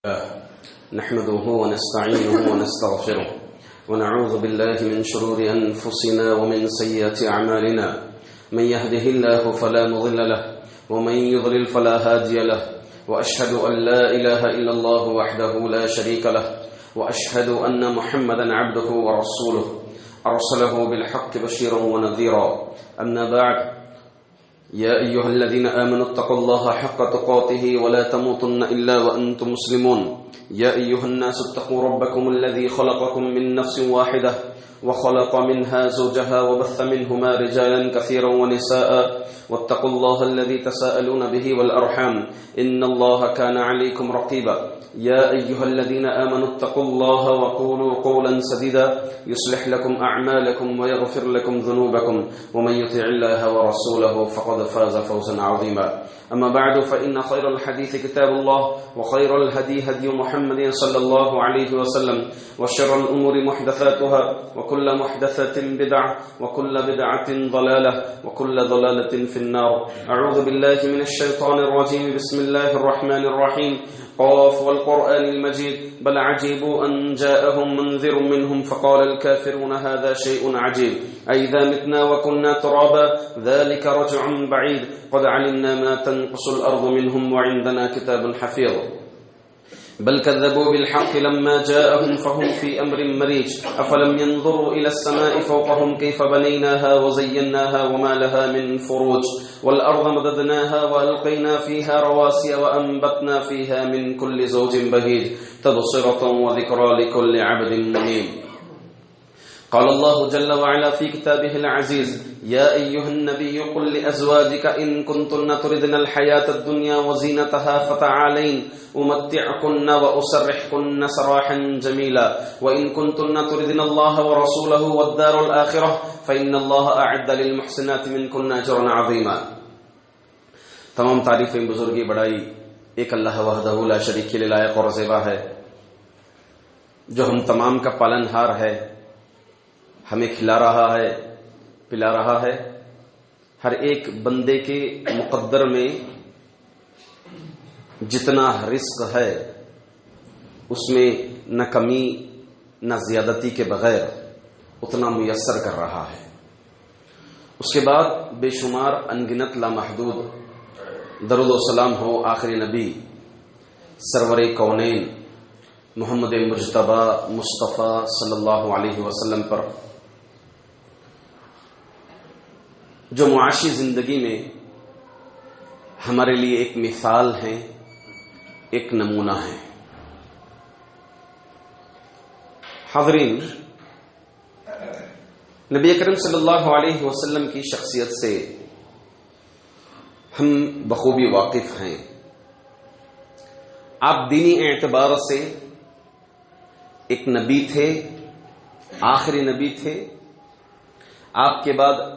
نحمده ونستعينه ونستغفره ونعوذ بالله من شرور أنفسنا ومن سيئات أعمالنا من يهده الله فلا مضل له ومن يضلل فلا هادي له وأشهد أن لا إله إلا الله وحده لا شريك له وأشهد أن محمدا عبده ورسوله أرسله بالحق بشيرا ونذيرا أما بعد يا أيها الذين آمنوا اتقوا الله حق تقاته ولا تموتن إلا وأنتم مسلمون يا أيها الناس اتقوا ربكم الذي خلقكم من نفس واحدة وخلق منها زوجها وبث منهما رجالا كثيرا ونساء واتقوا الله الذي تساءلون به والأرحام إن الله كان عليكم رقيبا يا أيها الذين آمنوا اتقوا الله وقولوا قولا سديدا يصلح لكم أعمالكم ويغفر لكم ذنوبكم ومن يطع الله ورسوله فقد فاز فوزا عظيما أما بعد فإن خير الحديث كتاب الله وخير الهدي هدي محمد صلى الله عليه وسلم وشر الأمور محدثاتها وكل محدثة بدعة وكل بدعة ضلالة وكل ضلالة في النار أعوذ بالله من الشيطان الرجيم بسم الله الرحمن الرحيم قاف والقرآن المجيد بل عجيبوا أن جاءهم منذر منهم فقال الكافرون هذا شيء عجيب أئذا متنا وكنا ترابا ذلك رجع بعيد قد علمنا ما تنقص الأرض منهم وعندنا كتاب حفيظ بل كذبوا بالحق لما جاءهم فهم في أمر مريج أفلم ينظروا إلى السماء فوقهم كيف بنيناها وزيناها وما لها من فروج والأرض مددناها وألقينا فيها رواسي وأنبتنا فيها من كل زوج بهيج تبصرة وذكرى لكل عبد منيب قال الله جل وعلا في كتابه العزيز يا أيها النبي قل لأزواجك إن كنتن تردن الحياة الدنيا وزينتها فتعالين أمتعكن وأسرحكن سراحا جميلا وإن كنتن تردن الله ورسوله والدار الآخرة فإن الله أعد للمحسنات منكن أجرا عظيما. تمام تعریفیں بزرگی بڑائی ایک اللہ وحدہ لا شریک کے لائق اور زیبا ہے جو ہم تمام کا پالنہار ہے، ہمیں کھلا رہا ہے، پلا رہا ہے، ہر ایک بندے کے مقدر میں جتنا رزق ہے اس میں نہ کمی نہ زیادتی کے بغیر اتنا میسر کر رہا ہے. اس کے بعد بے شمار انگنت لامحدود درود و سلام ہو آخری نبی سرور کونین محمد مجتبی مصطفیٰ صلی اللہ علیہ وسلم پر، جو معاشی زندگی میں ہمارے لیے ایک مثال ہیں، ایک نمونہ ہیں. حاضرین، نبی اکرم صلی اللہ علیہ وسلم کی شخصیت سے ہم بخوبی واقف ہیں. آپ دینی اعتبار سے ایک نبی تھے، آخری نبی تھے. آپ کے بعد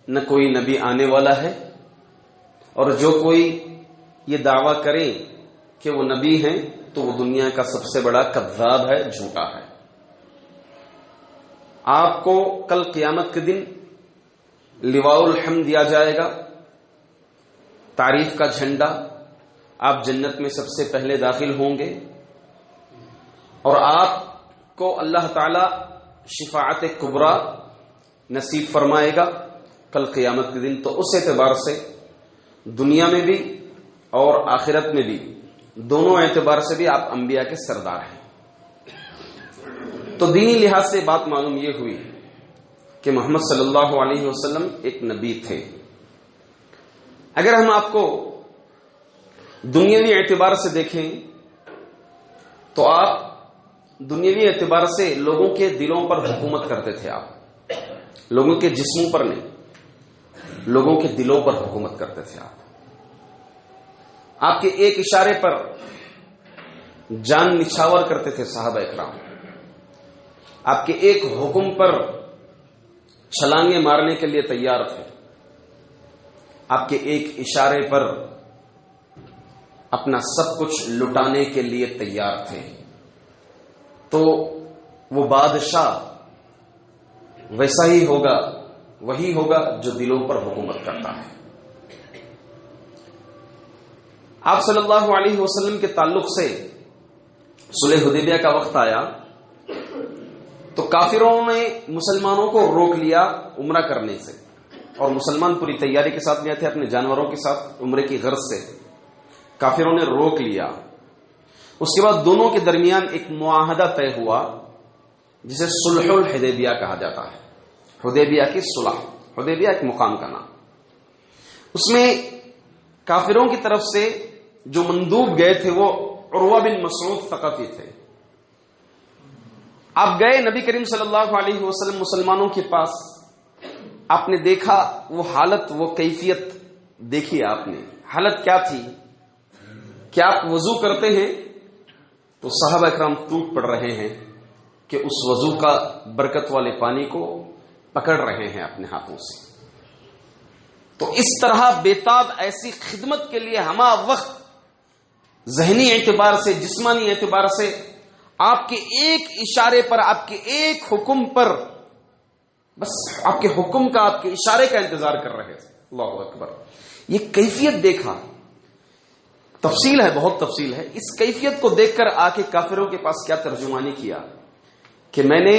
نہ کوئی نبی آنے والا ہے، اور جو کوئی یہ دعویٰ کرے کہ وہ نبی ہیں تو وہ دنیا کا سب سے بڑا کذاب ہے، جھوٹا ہے. آپ کو کل قیامت کے دن لواء الحمد دیا جائے گا، تعریف کا جھنڈا. آپ جنت میں سب سے پہلے داخل ہوں گے اور آپ کو اللہ تعالی شفاعت کبریٰ نصیب فرمائے گا کل قیامت کے دن. تو اس اعتبار سے دنیا میں بھی اور آخرت میں بھی دونوں اعتبار سے بھی آپ انبیاء کے سردار ہیں. تو دینی لحاظ سے بات معلوم یہ ہوئی کہ محمد صلی اللہ علیہ وسلم ایک نبی تھے. اگر ہم آپ کو دنیاوی اعتبار سے دیکھیں تو آپ دنیاوی اعتبار سے لوگوں کے دلوں پر حکومت کرتے تھے. آپ لوگوں کے جسموں پر نہیں، لوگوں کے دلوں پر حکومت کرتے تھے. آپ کے ایک اشارے پر جان نچھاور کرتے تھے صحابہ اکرام. آپ کے ایک حکم پر چھلانگیں مارنے کے لیے تیار تھے. آپ کے ایک اشارے پر اپنا سب کچھ لٹانے کے لیے تیار تھے. تو وہ بادشاہ ویسا ہی ہوگا، وہی ہوگا جو دلوں پر حکومت کرتا ہے. آپ صلی اللہ علیہ وسلم کے تعلق سے صلح حدیبیہ کا وقت آیا تو کافروں نے مسلمانوں کو روک لیا عمرہ کرنے سے، اور مسلمان پوری تیاری کے ساتھ گئے تھے اپنے جانوروں کے ساتھ عمرے کی غرض سے، کافروں نے روک لیا۔ اس کے بعد دونوں کے درمیان ایک معاہدہ طے ہوا جسے صلح الحدیبیہ کہا جاتا ہے، حدیبیہ کی صلح، حدیبیہ ایک مقام کا نام۔ اس میں کافروں کی طرف سے جو مندوب گئے تھے وہ عروہ بن مسعود ثقفی تھے۔ آپ گئے نبی کریم صلی اللہ علیہ وسلم مسلمانوں کے پاس، آپ نے دیکھا وہ حالت، وہ کیفیت دیکھی آپ نے، حالت کیا تھی؟ کیا آپ وضو کرتے ہیں تو صحابہ اکرام ٹوٹ پڑ رہے ہیں کہ اس وضو کا برکت والے پانی کو پکڑ رہے ہیں اپنے ہاتھوں سے۔ تو اس طرح بےتاب ایسی خدمت کے لیے ہمہ وقت ذہنی اعتبار سے، جسمانی اعتبار سے آپ کے ایک اشارے پر، آپ کے ایک حکم پر، بس آپ کے حکم کا، آپ کے اشارے کا انتظار کر رہے تھے۔ اللہ اکبر، یہ کیفیت دیکھا، تفصیل ہے، بہت تفصیل ہے۔ اس کیفیت کو دیکھ کر آ کے کافروں کے پاس کیا ترجمانی کیا کہ میں نے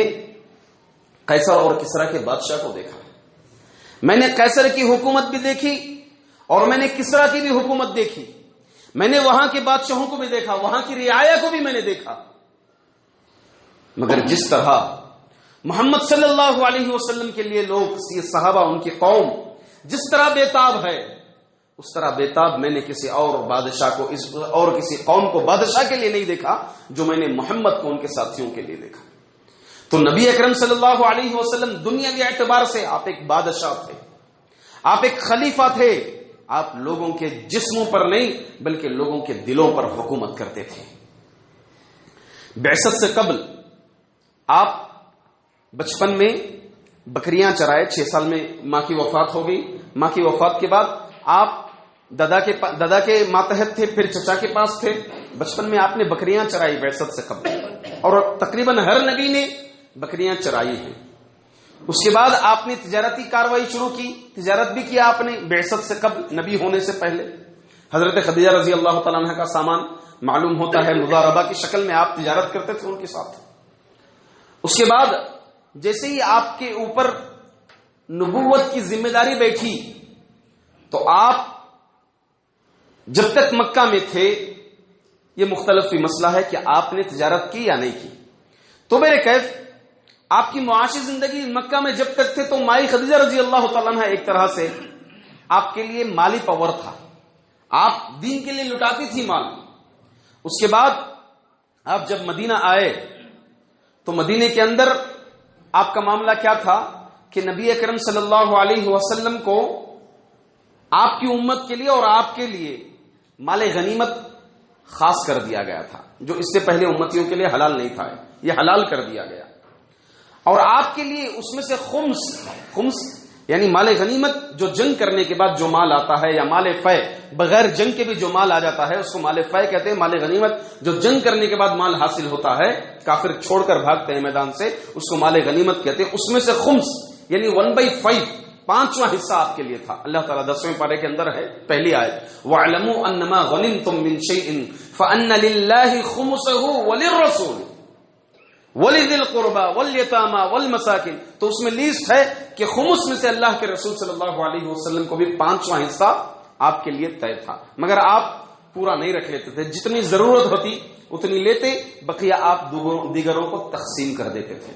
قیصر اور کسریٰ کے بادشاہ کو دیکھا، میں نے قیصر کی حکومت بھی دیکھی اور میں نے کسریٰ کی بھی حکومت دیکھی، میں نے وہاں کے بادشاہوں کو بھی دیکھا، وہاں کی رعایا کو بھی میں نے دیکھا، مگر جس طرح محمد صلی اللہ علیہ وسلم کے لیے لوگ، صحابہ، ان کی قوم جس طرح بےتاب ہے، اس طرح بےتاب میں نے کسی اور بادشاہ کو، اور کسی قوم کو بادشاہ کے لیے نہیں دیکھا جو میں نے محمد کو ان کے ساتھیوں کے لیے دیکھا۔ تو نبی اکرم صلی اللہ علیہ وسلم دنیاوی اعتبار سے آپ ایک بادشاہ تھے، آپ ایک خلیفہ تھے، آپ لوگوں کے جسموں پر نہیں بلکہ لوگوں کے دلوں پر حکومت کرتے تھے۔ بعثت سے قبل آپ بچپن میں بکریاں چرائے، 6 سال میں ماں کی وفات ہو گئی، ماں کی وفات کے بعد آپ دادا کے ماتحت تھے، پھر چچا کے پاس تھے، بچپن میں آپ نے بکریاں چرائی بعثت سے قبل، اور تقریباً ہر نبی نے بکریاں چرائی ہیں۔ اس کے بعد آپ نے تجارتی کاروائی شروع کی، تجارت بھی کیا آپ نے بعثت سے قبل، نبی ہونے سے پہلے۔ حضرت خدیجہ رضی اللہ تعالیٰ عنہ کا سامان معلوم ہوتا ہے مضاربہ کی شکل میں آپ تجارت کرتے تھے ان کے ساتھ۔ اس کے بعد جیسے ہی آپ کے اوپر نبوت کی ذمہ داری بیٹھی تو آپ جب تک مکہ میں تھے، یہ مختلف مسئلہ ہے کہ آپ نے تجارت کی یا نہیں کی، تو میرے کیف آپ کی معاشی زندگی مکہ میں جب تک تھے تو مائی خدیجہ رضی اللہ تعالیٰ عنہ ایک طرح سے آپ کے لیے مالی پاور تھا، آپ دین کے لیے لٹاتی تھی مال۔ اس کے بعد آپ جب مدینہ آئے تو مدینے کے اندر آپ کا معاملہ کیا تھا کہ نبی اکرم صلی اللہ علیہ وسلم کو آپ کی امت کے لیے اور آپ کے لیے مال غنیمت خاص کر دیا گیا تھا، جو اس سے پہلے امتیوں کے لیے حلال نہیں تھا، یہ حلال کر دیا گیا، اور آپ کے لیے اس میں سے خمس یعنی مال غنیمت، جو جنگ کرنے کے بعد جو مال آتا ہے، یا مال فے، بغیر جنگ کے بھی جو مال آ جاتا ہے اس کو مال فے کہتے ہیں۔ مال غنیمت جو جنگ کرنے کے بعد مال حاصل ہوتا ہے، کافر چھوڑ کر بھاگتے ہیں میدان سے، اس کو مال غنیمت کہتے ہیں۔ اس میں سے خمس یعنی 1/5، 5واں حصہ آپ کے لیے تھا۔ اللہ تعالیٰ 10ویں پارے کے اندر ہے، پہلی آیت، وَاعْلَمُوا أَنَّمَا غَنِمْتُم مِّن شَيْءٍ فَأَنَّ لِلَّهِ خُمُسَهُ وَلِلرَّسُولِ وَلِذِي الْقُرْبَى وَالْيَتَامَى وَالْمَسَاكِنِ، تو اس میں لیسٹ ہے کہ خمس میں سے اللہ کے رسول صلی اللہ علیہ وسلم کو بھی 5واں حصہ آپ کے لیے طے تھا، مگر آپ پورا نہیں رکھ لیتے تھے، جتنی ضرورت ہوتی اتنی لیتے، بقیہ آپ دیگروں کو تقسیم کر دیتے تھے۔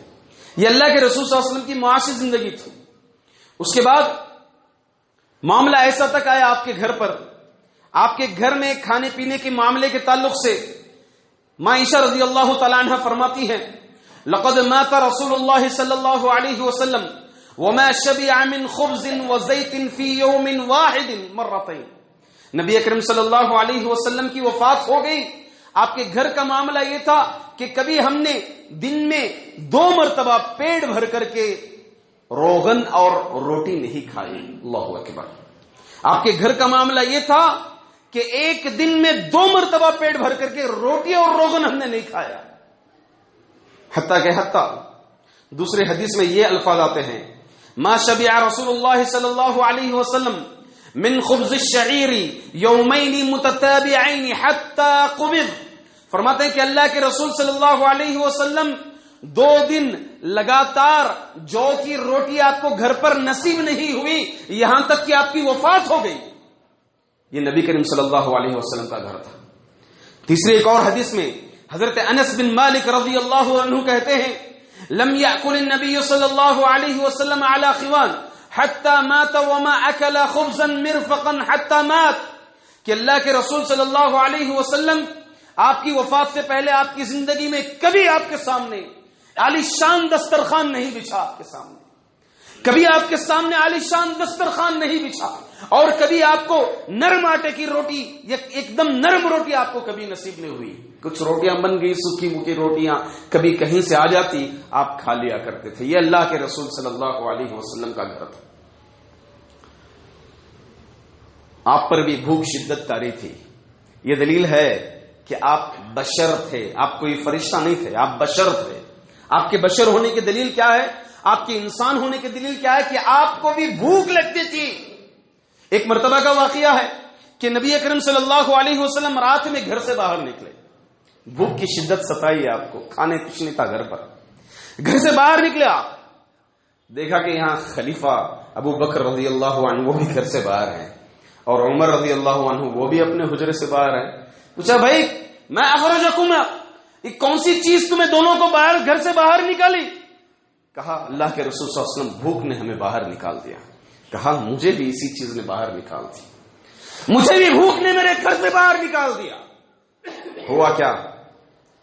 یہ اللہ کے رسول صلی اللہ علیہ وسلم کی معاشی زندگی تھی۔ اس کے بعد معاملہ ایسا تک آیا آپ کے گھر پر، آپ کے گھر میں کھانے پینے کے معاملے کے تعلق سے ماں عائشہ رضی اللہ تعالیٰ عنہ فرماتی ہیں، لقد مات رسول اللہ صلی اللہ علیہ وسلم وما شبع من خبز وزیت فی یوم واحد مرتين، نبی اکرم صلی اللہ علیہ وسلم کی وفات ہو گئی، آپ کے گھر کا معاملہ یہ تھا کہ کبھی ہم نے دن میں 2 مرتبہ پیٹ بھر کر کے روغن اور روٹی نہیں کھائی۔ اللہ اکبر، آپ کے گھر کا معاملہ یہ تھا کہ ایک دن میں 2 مرتبہ پیٹ بھر کر کے روٹی اور روغن ہم نے نہیں کھایا، حتیٰ دوسرے حدیث میں یہ الفاظ آتے ہیں، ما شبع رسول اللہ صلی اللہ علیہ وسلم من خبز الشعیر یومین متتابعین حتی قبض فرماتے ہیں کہ اللہ کے رسول صلی اللہ علیہ وسلم 2 دن لگاتار جو کی روٹی آپ کو گھر پر نصیب نہیں ہوئی یہاں تک کہ آپ کی وفات ہو گئی. یہ نبی کریم صلی اللہ علیہ وسلم کا گھر تھا. تیسری ایک اور حدیث میں حضرت انس بن مالک رضی اللہ عنہ کہتے ہیں لم يأكل النبي صلی اللہ علیہ وسلم على خوان حتى مات وما اكل خبزا مرفقا حتى مات، کہ اللہ کے رسول صلی اللہ علیہ وسلم آپ کی وفات سے پہلے آپ کی زندگی میں کبھی آپ کے سامنے عالی شان دسترخوان نہیں بچھا، آپ کے سامنے کبھی آپ کے سامنے عالی شان دسترخوان نہیں بچھا، اور کبھی آپ کو نرم آٹے کی روٹی یا ایک دم نرم روٹی آپ کو کبھی نصیب نہیں ہوئی. کچھ روٹیاں بن گئی سوکھی موکی روٹیاں کبھی کہیں سے آ جاتی آپ کھا لیا کرتے تھے. یہ اللہ کے رسول صلی اللہ علیہ وسلم کا گھر تھا. آپ پر بھی بھوک شدت طاری تھی. یہ دلیل ہے کہ آپ بشر تھے، آپ کوئی فرشتہ نہیں تھے، آپ بشر تھے. آپ کے بشر ہونے کی دلیل کیا ہے؟ آپ کے انسان ہونے کی دلیل کیا ہے؟ کہ آپ کو بھی بھوک لگتی تھی. ایک مرتبہ کا واقعہ ہے کہ نبی اکرم صلی اللہ علیہ وسلم رات میں گھر سے باہر نکلے. بھوک کی شدت ستائی آپ کو، کھانے کچھ نہیں تھا گھر پر. گھر سے باہر نکلے آپ، دیکھا کہ یہاں خلیفہ ابو بکر رضی اللہ عنہ وہ بھی گھر سے باہر ہیں، اور عمر رضی اللہ عنہ وہ بھی اپنے حجرے سے باہر ہیں. پوچھا بھائی میں اخرجکم، یہ کون سی چیز تمہیں دونوں کو باہر گھر سے باہر نکالی؟ کہا اللہ کے رسول صلی اللہ علیہ وسلم بھوک نے ہمیں باہر نکال دیا. کہا مجھے بھی اسی چیز نے باہر نکال دی، مجھے بھی بھوک نے میرے گھر سے باہر نکال دیا. ہوا کیا؟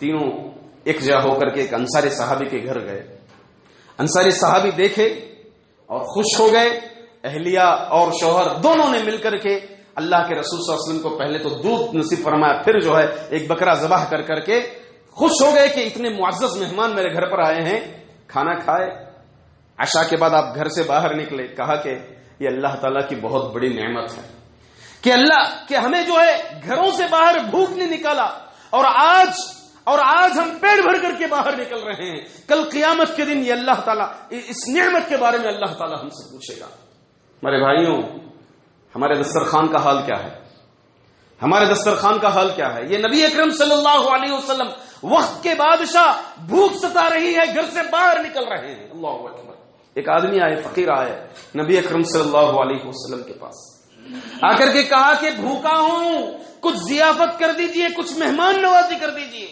تینوں ایک جگہ ہو کر کے ایک انصاری صحابی کے گھر گئے. انصاری صحابی دیکھے اور خوش ہو گئے. اہلیہ اور شوہر دونوں نے مل کر کے اللہ کے رسول صلی اللہ علیہ وسلم کو پہلے تو دودھ نصیب فرمایا، پھر جو ہے ایک بکرا ذبح کر کر کے خوش ہو گئے کہ اتنے معزز مہمان میرے گھر پر آئے ہیں. کھانا کھائے. عشاء کے بعد آپ گھر سے باہر نکلے. کہا کہ یہ اللہ تعالیٰ کی بہت بڑی نعمت ہے کہ اللہ کہ ہمیں جو ہے گھروں سے باہر بھوک نہیں نکالا، اور آج ہم پیٹ بھر کر کے باہر نکل رہے ہیں. کل قیامت کے دن یہ اللہ تعالیٰ اس نعمت کے بارے میں اللہ تعالیٰ ہم سے پوچھے گا. میرے بھائیوں، ہمارے دسترخوان کا حال کیا ہے؟ ہمارے دسترخوان کا حال کیا ہے؟ یہ نبی اکرم صلی اللہ علیہ وسلم وقت کے بادشاہ بھوک ستا رہی ہے، گھر سے باہر نکل رہے ہیں. اللہ اکبر. ایک آدمی آئے، فقیر آئے نبی اکرم صلی اللہ علیہ وسلم کے پاس، آ کر کے کہا کہ بھوکا ہوں، کچھ ضیافت کر دیجئے، کچھ مہمان نوازی کر دیجئے.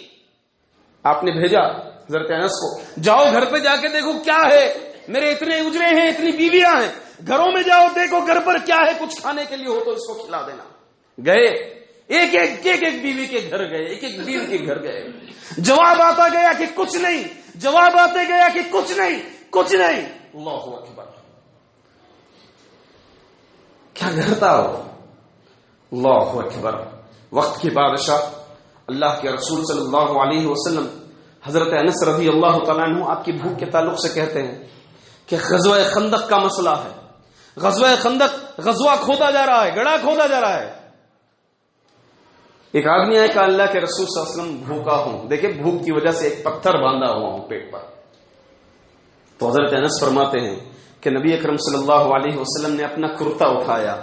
آپ نے بھیجا حضرت انس کو، جاؤ گھر پہ جا کے دیکھو کیا ہے، میرے اتنے اجرے ہیں، اتنی بیویاں ہیں، گھروں میں جاؤ دیکھو گھر پر کیا ہے، کچھ کھانے کے لیے ہو تو اس کو کھلا دینا. گئے، ایک بیوی کے گھر گئے، ایک بیوی کے گھر گئے. جواب آتا گیا کہ کچھ نہیں، جواب آتے گیا کہ کچھ نہیں، کچھ نہیں. اللہ اکبر. کیا گھر تھا وہ؟ اللہ اکبر. وقت کے بادشاہ اللہ کے رسول صلی اللہ علیہ وسلم حضرت انس رضی اللہ تعالیٰ عنہ آپ کی بھوک کے تعلق سے کہتے ہیں کہ غزوہ خندق کا مسئلہ ہے. غزوہ خندق غزوہ کھودا جا رہا ہے، گڑھا کھودا جا رہا ہے. ایک آدمی ہے کہ اللہ کے رسول صلی اللہ علیہ وسلم بھوکا ہوں، دیکھیں بھوک کی وجہ سے ایک پتھر باندھا ہوا ہوں پیٹ پر. تو حضرت انس فرماتے ہیں کہ نبی اکرم صلی اللہ علیہ وسلم نے اپنا کرتا اٹھایا،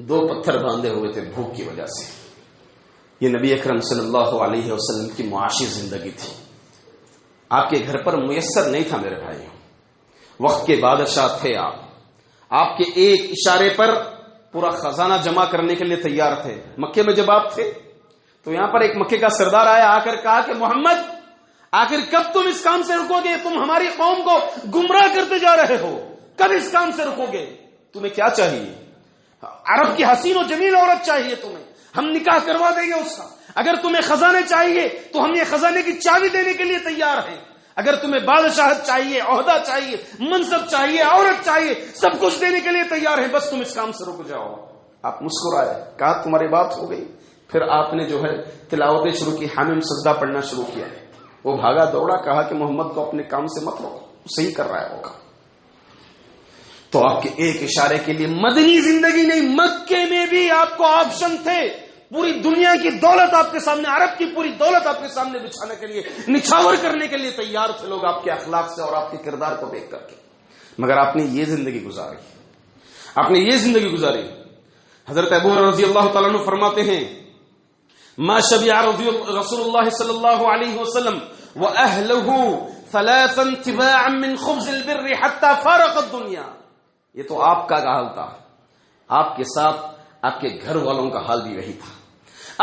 2 پتھر باندھے ہوئے تھے بھوک کی وجہ سے. یہ نبی اکرم صلی اللہ علیہ وسلم کی معاشی زندگی تھی. آپ کے گھر پر میسر نہیں تھا میرے بھائی. وقت کے بادشاہ تھے آپ کے ایک اشارے پر پورا خزانہ جمع کرنے کے لیے تیار تھے. مکے میں جب آپ تھے تو یہاں پر ایک مکے کا سردار آیا، آ کر کہا کہ محمد آخر کب تم اس کام سے رکو گے؟ تم ہماری قوم کو گمراہ کرتے جا رہے ہو، کب اس کام سے رکو گے؟ تمہیں کیا چاہیے؟ عرب کی حسین و جمیل عورت چاہیے تمہیں، ہم نکاح کروا دیں گے اس کا. اگر تمہیں خزانے چاہیے تو ہم یہ خزانے کی چابی دینے کے لیے تیار ہیں. اگر تمہیں بادشاہت چاہیے، عہدہ چاہیے، منصب چاہیے، عورت چاہیے، سب کچھ دینے کے لیے تیار ہیں، بس تم اس کام سے رک جاؤ. آپ مسکرائے، کہا تمہاری بات ہو گئی. پھر آپ نے جو ہے تلاوتیں شروع کی، حامیم سجدہ پڑھنا شروع کیا. وہ بھاگا دوڑا، کہا کہ محمد کو اپنے کام سے مت روکو، صحیح کر رہا ہے وہ کام. تو آپ کے ایک اشارے کے لیے مدنی زندگی نہیں، مکے میں بھی آپ کو آپشن تھے. پوری دنیا کی دولت آپ کے سامنے، عرب کی پوری دولت آپ کے سامنے بچھانے کے لیے، نچھاور کرنے کے لیے تیار تھے لوگ آپ کے اخلاق سے اور آپ کے کردار کو دیکھ کر کے. مگر آپ نے یہ زندگی گزاری، آپ نے یہ زندگی گزاری. حضرت ابو رضی اللہ تعالیٰ عنہ فرماتے ہیں ما شبع رسول اللہ صلی اللہ علیہ وسلم وأهله ثلاثا تباعا من خبز البر حتى فارق الدنیا. یہ تو آپ کا حال تھا، آپ کے ساتھ آپ کے گھر والوں کا حال بھی وہی تھا،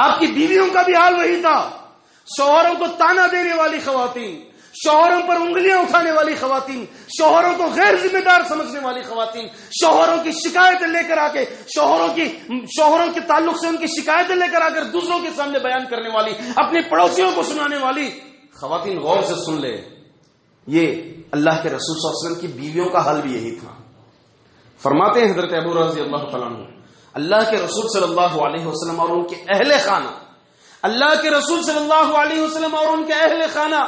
آپ کی بیویوں کا بھی حال وہی تھا. شوہروں کو تانا دینے والی خواتین، شوہروں پر انگلیاں اٹھانے والی خواتین، شوہروں کو غیر ذمہ دار سمجھنے والی خواتین، شوہروں کی شکایتیں لے کر آ کے شوہروں کے تعلق سے ان کی شکایتیں لے کر آ کر دوسروں کے سامنے بیان کرنے والی، اپنے پڑوسیوں کو سنانے والی خواتین. غور سے سن لے، یہ اللہ کے رسول صلی اللہ علیہ وسلم کی بیویوں کا حال بھی یہی تھا. فرماتے ہیں حضرت ابو رضی اللہ تعالیٰ عنہ، اللہ کے رسول صلی اللہ علیہ وسلم اور ان کے اہل خانہ، اللہ کے رسول صلی اللہ علیہ وسلم اور ان کے اہل خانہ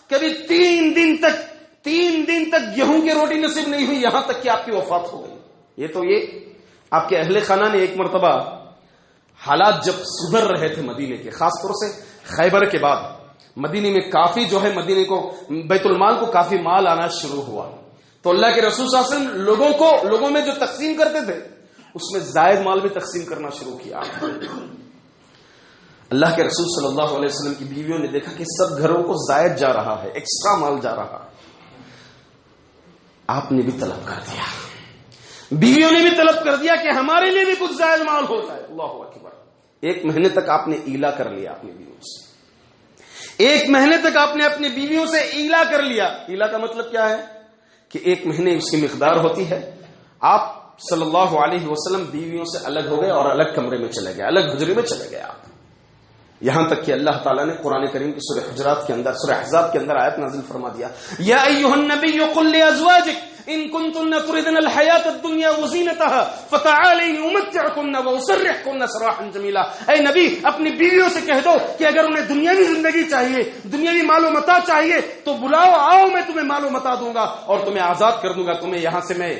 کبھی 3 دن تک گیہوں کی روٹی نصیب نہیں ہوئی، یہاں تک کہ آپ کی وفات ہو گئی. یہ آپ کے اہل خانہ نے ایک مرتبہ حالات جب سدھر رہے تھے مدینے کے، خاص طور سے خیبر کے بعد مدینے میں کافی مدینے کو بیت المال کو کافی مال آنا شروع ہوا، تو اللہ کے رسول صلی اللہ علیہ وسلم لوگوں میں جو تقسیم کرتے تھے اس میں زائد مال بھی تقسیم کرنا شروع کیا. اللہ کے رسول صلی اللہ علیہ وسلم کی بیویوں نے دیکھا کہ سب گھروں کو زائد جا رہا ہے، ایکسٹرا مال جا رہا. آپ نے بھی طلب کر دیا، بیویوں نے بھی طلب کر دیا کہ ہمارے لیے بھی کچھ زائد مال ہو جائے. اللہ اکبر. 1 مہینے تک آپ نے ایلا کر لیا اپنی بیویوں سے، 1 مہینے تک آپ نے اپنی بیویوں سے ایلا کر لیا. ایلا کا مطلب کیا ہے کہ 1 مہینے اس کی مقدار ہوتی ہے. آپ صلی اللہ علیہ وسلم بیویوں سے الگ ہو گئے اور الگ کمرے میں چلے گئے، الگ حجرے میں چلے گئے آپ. یہاں تک کہ اللہ تعالیٰ نے قرآن کریم کی سورہ حجرات کے اندر، سورہ احزاب کے اندر آیت نازل فرما دیا، یا ایھا النبی قل لازواجک ان کنتن تردن الحیاۃ الدنیا وزینتها فتعالین امتعکن واسرحکن سراحا جمیلا. اے نبی اپنی بیویوں سے کہہ دو کہ اگر انہیں دنیاوی زندگی چاہیے، دنیاوی مال و متاع چاہیے تو بلاؤ، آؤ، میں تمہیں مال و متاع دوں گا اور تمہیں آزاد کر دوں گا، تمہیں یہاں سے میں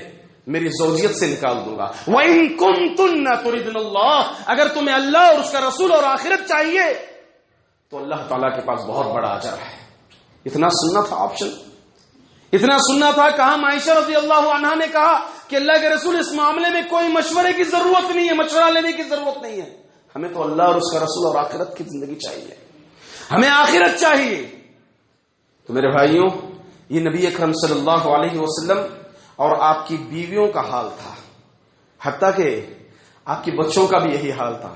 میری زوجیت سے نکال دوں گا. وَإِن كُنتُنَّ تُرِدْنَ اللَّهَ، اگر تمہیں اللہ اور اس کا رسول اور آخرت چاہیے تو اللہ تعالیٰ کے پاس بہت بڑا اجر ہے. اتنا سننا تھا آپشن، اتنا سننا تھا. کہا عائشہ رضی اللہ عنہا نے کہا کہ اللہ کے رسول اس معاملے میں کوئی مشورے کی ضرورت نہیں ہے، مشورہ لینے کی ضرورت نہیں ہے، ہمیں تو اللہ اور اس کا رسول اور آخرت کی زندگی چاہیے، ہمیں آخرت چاہیے. تو میرے بھائیوں، یہ نبی اکرم صلی اللہ علیہ وسلم اور آپ کی بیویوں کا حال تھا، حتیٰ کہ آپ کے بچوں کا بھی یہی حال تھا.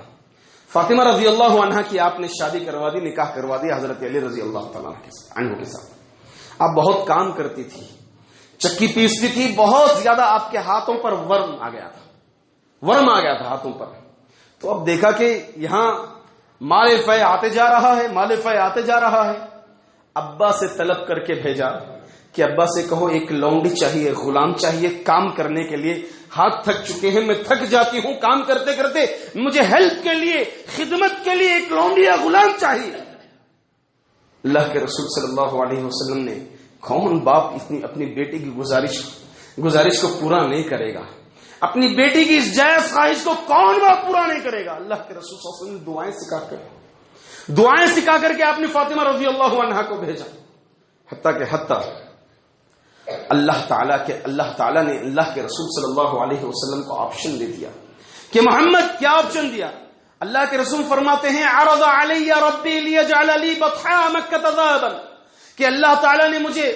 فاطمہ رضی اللہ عنہا کی آپ نے شادی کروا دی، نکاح کروا دیا حضرت علی رضی اللہ تعالیٰ عنہ کے ساتھ. آپ بہت کام کرتی تھی، چکی پیستی تھی، بہت زیادہ آپ کے ہاتھوں پر ورم آ گیا تھا ہاتھوں پر. تو اب دیکھا کہ یہاں مال فے آتے جا رہا ہے. ابا سے طلب کر کے بھیجا کہ ابا سے کہو ایک لونڈی چاہیے، غلام چاہیے کام کرنے کے لیے. ہاتھ تھک چکے ہیں، میں تھک جاتی ہوں کام کرتے کرتے، مجھے ہیلپ کے لیے، خدمت کے لیے ایک لونڈی یا غلام چاہیے. اللہ کے رسول صلی اللہ علیہ وسلم نے، کون باپ اپنی بیٹی کی گزارش کو پورا نہیں کرے گا؟ اپنی بیٹی کی اس جائز خواہش کو کون باپ پورا نہیں کرے گا؟ اللہ کے رسول صلی اللہ علیہ وسلم نے دعائیں سکھا کر کے آپ نے فاطمہ رضی اللہ عنہا کو بھیجا. حتیٰ اللہ تعالیٰ نے اللہ کے رسول صلی اللہ علیہ وسلم کو آپشن دے دیا کہ محمد، کیا آپشن دیا؟ اللہ کے رسول فرماتے ہیں عرض علی ربی لیجعل لی بطحاء مکہ ذهبا، کہ اللہ تعالیٰ نے مجھے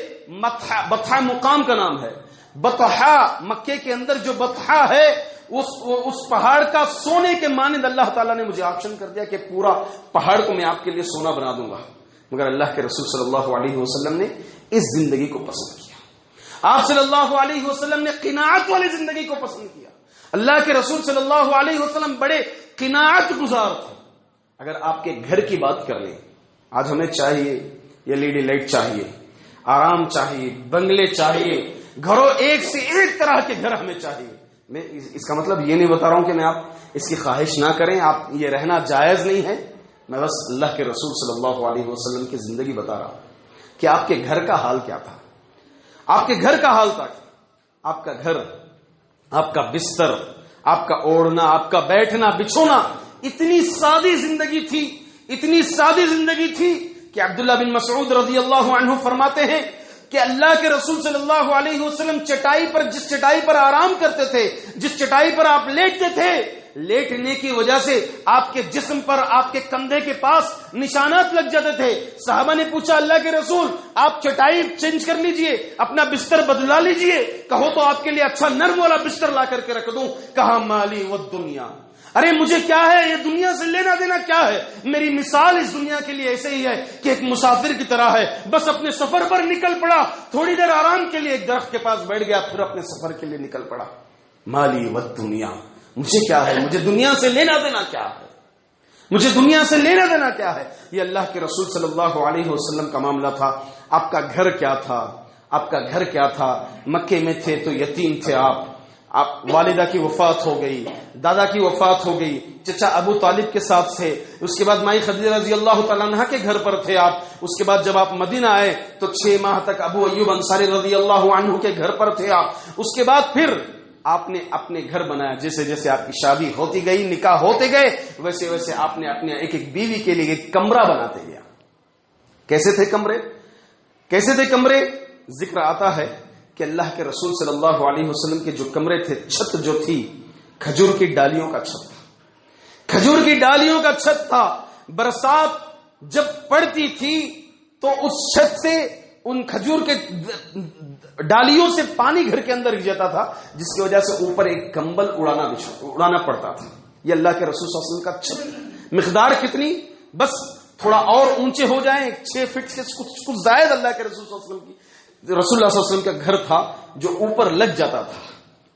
بطحاء مقام کا نام ہے، بطحاء مکے کے اندر جو بطحاء ہے اس پہاڑ کا سونے کے مانند اللہ تعالیٰ نے مجھے آپشن کر دیا کہ پورا پہاڑ کو میں آپ کے لیے سونا بنا دوں گا. مگر اللہ کے رسول صلی اللہ علیہ وسلم نے اس زندگی کو پسند کیا. آپ صلی اللہ علیہ وسلم نے قناعت والی زندگی کو پسند کیا. اللہ کے رسول صلی اللہ علیہ وسلم بڑے قناعت گزار تھے. اگر آپ کے گھر کی بات کر لیں، آج ہمیں چاہیے یہ لیڈی لائٹ چاہیے، آرام چاہیے، بنگلے چاہیے، گھروں ایک سے ایک طرح کے گھر ہمیں چاہیے. میں اس کا مطلب یہ نہیں بتا رہا ہوں کہ میں آپ اس کی خواہش نہ کریں، آپ یہ رہنا جائز نہیں ہے. میں بس اللہ کے رسول صلی اللہ علیہ وسلم کی زندگی بتا رہا ہوں کہ آپ کے گھر کا حال کیا تھا. آپ کے گھر کا حال تھا، آپ کا گھر، آپ کا بستر، آپ کا اوڑھنا، آپ کا بیٹھنا بچھونا، اتنی سادی زندگی تھی کہ عبداللہ بن مسعود رضی اللہ عنہ فرماتے ہیں کہ اللہ کے رسول صلی اللہ علیہ وسلم جس چٹائی پر آرام کرتے تھے، جس چٹائی پر آپ لیٹتے تھے، لیٹنے کی وجہ سے آپ کے جسم پر آپ کے کندھے کے پاس نشانات لگ جاتے تھے. صحابہ نے پوچھا اللہ کے رسول آپ چٹائی چینج کر لیجئے, اپنا بستر بدلا لیجئے, کہو تو آپ کے لیے اچھا نرم والا بستر لا کر کے رکھ دوں. کہا مالی والدنیا, ارے مجھے کیا ہے, یہ دنیا سے لینا دینا کیا ہے. میری مثال اس دنیا کے لیے ایسے ہی ہے کہ ایک مسافر کی طرح ہے, بس اپنے سفر پر نکل پڑا, تھوڑی دیر آرام کے لیے ایک درخت کے پاس بیٹھ گیا, پھر اپنے سفر کے لیے نکل پڑا. مالی والدنیا, مجھے کیا ہے, مجھے دنیا سے لینا دینا کیا ہے, مجھے دنیا سے لینا دینا کیا ہے. یہ اللہ کے رسول صلی اللہ علیہ وسلم کا معاملہ تھا. آپ کا گھر کیا تھا, آپ کا گھر کیا تھا, مکے میں تھے تو یتیم تھے آپ والدہ کی وفات ہو گئی, دادا کی وفات ہو گئی, چچا ابو طالب کے ساتھ تھے, اس کے بعد مائی خدیجہ رضی اللہ تعالیٰ عنہا کے گھر پر تھے آپ, اس کے بعد جب آپ مدینہ آئے تو 6 ماہ تک ابو ایوب انصاری رضی اللہ عنہ کے گھر پر تھے آپ. اس کے بعد پھر آپ نے اپنے گھر بنایا, جیسے جیسے آپ کی شادی ہوتی گئی, نکاح ہوتے گئے, ویسے ویسے آپ نے اپنے ایک ایک بیوی کے لیے ایک کمرہ بناتے گیا. کیسے تھے کمرے, کیسے تھے کمرے؟ ذکر آتا ہے کہ اللہ کے رسول صلی اللہ علیہ وسلم کے جو کمرے تھے, چھت جو تھی کھجور کی ڈالیوں کا چھت تھا, کھجور کی ڈالیوں کا چھت تھا. برسات جب پڑتی تھی تو اس چھت سے ان کھجور کے ڈالیوں سے پانی گھر کے اندر جاتا تھا, جس کی وجہ سے اوپر ایک کمبل اڑانا پڑتا تھا. یہ اللہ کے رسول صلی اللہ علیہ وسلم کا چھت. مقدار کتنی, بس تھوڑا اور اونچے ہو جائیں, 6 فٹ سے کچھ زائد اللہ کے رسول صلی اللہ علیہ وسلم کی رسول اللہ صلی اللہ علیہ وسلم کا گھر تھا جو اوپر لگ جاتا تھا.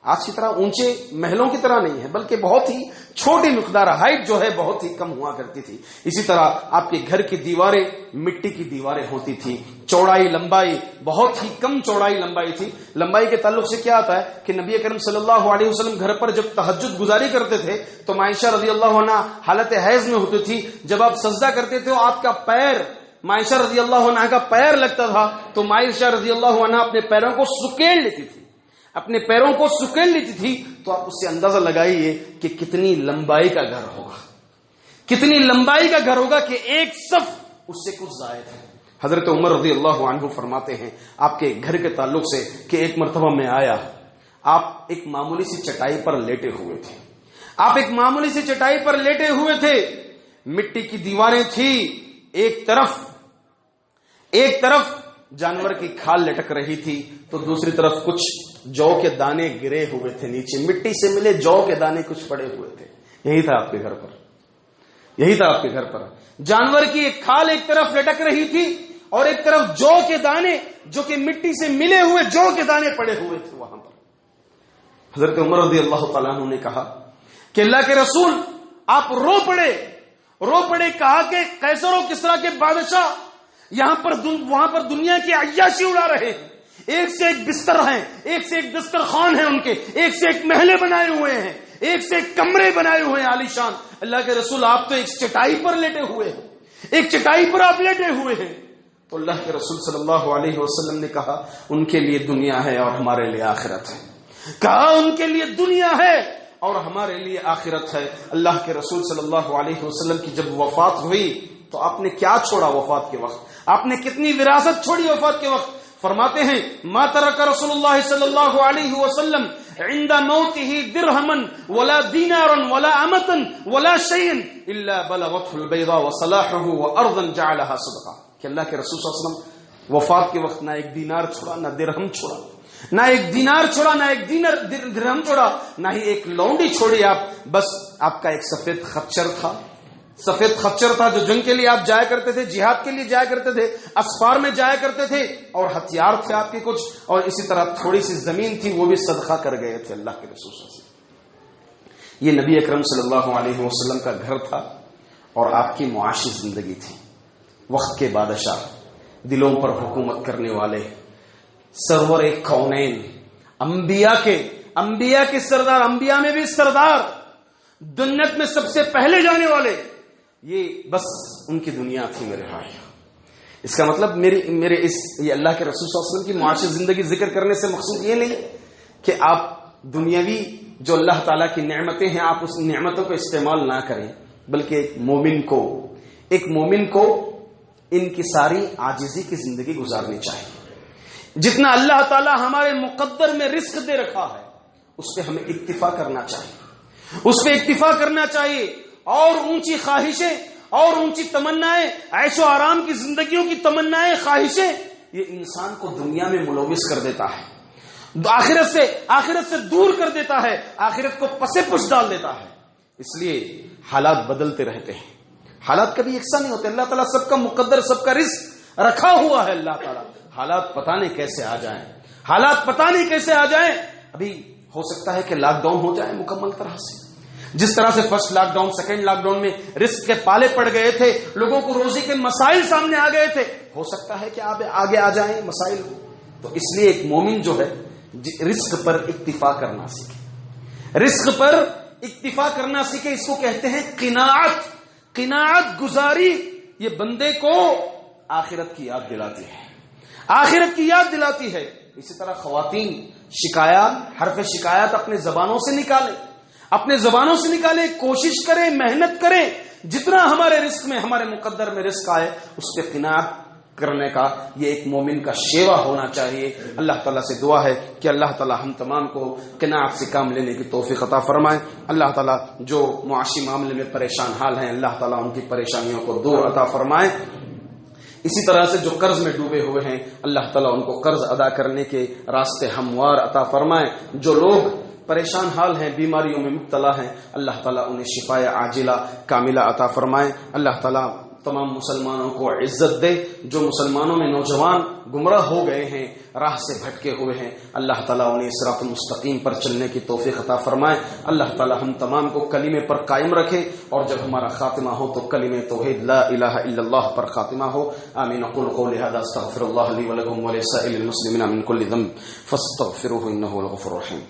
آج کی طرح اونچے محلوں کی طرح نہیں ہے, بلکہ بہت ہی چھوٹی مقدار, ہائٹ جو ہے بہت ہی کم ہوا کرتی تھی. اسی طرح آپ کے گھر کی دیواریں مٹی کی دیواریں ہوتی تھی. چوڑائی لمبائی بہت ہی کم چوڑائی لمبائی تھی. لمبائی کے تعلق سے کیا آتا ہے کہ نبی اکرم صلی اللہ علیہ وسلم گھر پر جب تہجد گزاری کرتے تھے تو عائشہ رضی اللہ عنہا حالت حیض میں ہوتی تھی. جب آپ سجدہ کرتے تھے تو آپ کا پیر عائشہ رضی اللہ عنہ کا پیر لگتا تھا, تو عائشہ رضی اللہ عنہ اپنے پیروں کو سکیڑ لیتی تھی, اپنے پیروں کو سکیڑ لیتی تھی. تو آپ اس سے اندازہ لگائیے کہ کتنی لمبائی کا گھر ہوگا, کتنی لمبائی کا گھر ہوگا کہ ایک صف اس سے کچھ زائد ہے. حضرت عمر رضی اللہ عنہ فرماتے ہیں آپ کے گھر کے تعلق سے کہ ایک مرتبہ میں آیا, آپ ایک معمولی سی چٹائی پر لیٹے ہوئے تھے, آپ ایک معمولی سی چٹائی پر لیٹے ہوئے تھے, مٹی کی دیواریں تھی, ایک طرف جانور کی کھال لٹک رہی تھی, تو دوسری طرف کچھ جو کے دانے گرے ہوئے تھے نیچے, مٹی سے ملے جو کے دانے کچھ پڑے ہوئے تھے. یہی تھا آپ کے گھر پر, یہی تھا آپ کے گھر پر. جانور کی ایک کھال ایک طرف لٹک رہی تھی اور ایک طرف جو کے دانے جو کہ مٹی سے ملے ہوئے جو کے دانے پڑے ہوئے تھے وہاں پر. حضرت عمر رضی اللہ تعالیٰ عنہ نے کہا کہ اللہ کے رسول آپ رو پڑے, کہا کہ قیصر و کسریٰ کے بادشاہ یہاں پر وہاں پر دنیا کی عیاشی اڑا رہے ہیں, ایک سے ایک بستر ہیں, ایک سے ایک دسترخوان ہیں ان کے, ایک سے ایک محلے بنائے ہوئے ہیں, ایک سے ایک کمرے بنائے ہوئے ہیں عالیشان. اللہ کے رسول آپ تو ایک چٹائی پر لیٹے ہوئے ہیں, ایک چٹائی پر آپ لیٹے ہوئے ہیں. تو اللہ کے رسول صلی اللہ علیہ وسلم نے کہا ان کے لیے دنیا ہے اور ہمارے لیے آخرت ہے. کہا ان کے لیے دنیا ہے اور ہمارے لیے آخرت ہے. اللہ کے رسول صلی اللہ علیہ وسلم کی جب وفات ہوئی تو آپ نے کیا چھوڑا وفات کے وقت, آپ نے کتنی وراثت چھوڑی وفات کے وقت. فرماتے ہیں ما ترک رسول اللہ صلی اللہ علیہ وسلم عند موته درہما ولا دینارا ولا امتا ولا شيئا الا بلغته البيضاء وصلاحه وارضا جعلها صدقہ. کہ اللہ کے رسول صلی اللہ علیہ وسلم وفات کے وقت نہ ایک دینار چھوڑا, نہ درہم چھوڑا, نہ ایک دینار چھوڑا, نہ ایک درہم چھوڑا, نہ ہی ایک لونڈی چھوڑی آپ. بس آپ کا ایک سفید خچر تھا, سفید خچر تھا جو جنگ کے لیے آپ جایا کرتے تھے, جہاد کے لیے جایا کرتے تھے, اسفار میں جایا کرتے تھے, اور ہتھیار تھے آپ کے کچھ, اور اسی طرح تھوڑی سی زمین تھی وہ بھی صدقہ کر گئے تھے اللہ کے رسول صلی اللہ علیہ وسلم. یہ نبی اکرم صلی اللہ علیہ وسلم کا گھر تھا اور آپ کی معاشی زندگی تھی. وقت کے بادشاہ, دلوں پر حکومت کرنے والے, سرور کونین, انبیاء کے سردار, انبیاء میں بھی سردار, جنت میں سب سے پہلے جانے والے, یہ بس ان کی دنیا تھی میرے بھائی. اس کا مطلب یہ اللہ کے رسول صلی اللہ علیہ وسلم کی معاشی زندگی ذکر کرنے سے مقصود یہ نہیں کہ آپ دنیاوی جو اللہ تعالیٰ کی نعمتیں ہیں آپ اس نعمتوں کو استعمال نہ کریں, بلکہ ایک مومن کو ان کی ساری عاجزی کی زندگی گزارنی چاہیے. جتنا اللہ تعالیٰ ہمارے مقدر میں رزق دے رکھا ہے اس پہ ہمیں اکتفا کرنا چاہیے, اس پہ اکتفا کرنا چاہیے، اور اونچی خواہشیں اور اونچی تمنائیں، عیش و آرام کی زندگیوں کی تمنائیں، خواہشیں، یہ انسان کو دنیا میں ملوث کر دیتا ہے، آخرت سے دور کر دیتا ہے، آخرت کو پسے پش ڈال دیتا ہے۔ اس لیے حالات بدلتے رہتے ہیں، حالات کبھی یکساں نہیں ہوتے، اللہ تعالیٰ سب کا مقدر، سب کا رزق رکھا ہوا ہے اللہ تعالیٰ۔ حالات پتہ نہیں کیسے آ جائیں، حالات پتہ نہیں کیسے آ جائیں۔ ابھی ہو سکتا ہے کہ لاک ڈاؤن ہو جائے مکمل طرح سے، جس طرح سے first lockdown, second lockdown میں رزق کے پالے پڑ گئے تھے، لوگوں کو روزی کے مسائل سامنے آ گئے تھے، ہو سکتا ہے کہ آگے آ جائیں مسائل۔ تو اس لیے ایک مومن جو ہے رزق پر اکتفا کرنا سیکھے، رزق پر اکتفا کرنا سیکھے۔ اس کو کہتے ہیں قناعت گزاری۔ یہ بندے کو آخرت کی یاد دلاتی ہے، آخرت کی یاد دلاتی ہے۔ اسی طرح خواتین حرف شکایات اپنے زبانوں سے نکالیں، اپنے زبانوں سے نکالیں، کوشش کریں، محنت کریں، جتنا ہمارے رزق میں، ہمارے مقدر میں رزق آئے اس پہ قناعت کرنے کا یہ ایک مومن کا شیوا ہونا چاہیے۔ اللہ تعالیٰ سے دعا ہے کہ اللہ تعالیٰ ہم تمام کو قناعت سے کام لینے کی توفیق عطا فرمائے۔ اللہ تعالیٰ جو معاشی معاملے میں پریشان حال ہیں، اللہ تعالیٰ ان کی پریشانیوں کو دور عطا فرمائے۔ اسی طرح سے جو قرض میں ڈوبے ہوئے ہیں، اللہ تعالیٰ ان کو قرض ادا کرنے کے راستے ہموار عطا فرمائے۔ جو لوگ پریشان حال ہیں، بیماریوں میں مبتلا ہیں، اللہ تعالیٰ انہیں شفائے عاجلہ کاملہ عطا فرمائے۔ اللہ تعالیٰ تمام مسلمانوں کو عزت دے۔ جو مسلمانوں میں نوجوان گمراہ ہو گئے ہیں، راہ سے بھٹکے ہوئے ہیں، اللہ تعالیٰ انہیں صراط المستقیم پر چلنے کی توفیق عطا فرمائے۔ اللہ تعالیٰ ہم تمام کو کلمے پر قائم رکھے، اور جب ہمارا خاتمہ ہو تو کلمہ توحید لا الہ الا اللہ پر خاتمہ ہو۔ آمین۔ اقول قولی ھذا استغفر اللہ لی ولکم ولسائر المسلمین من کل ذنب فاستغفروہ انہ هو الغفور الرحیم۔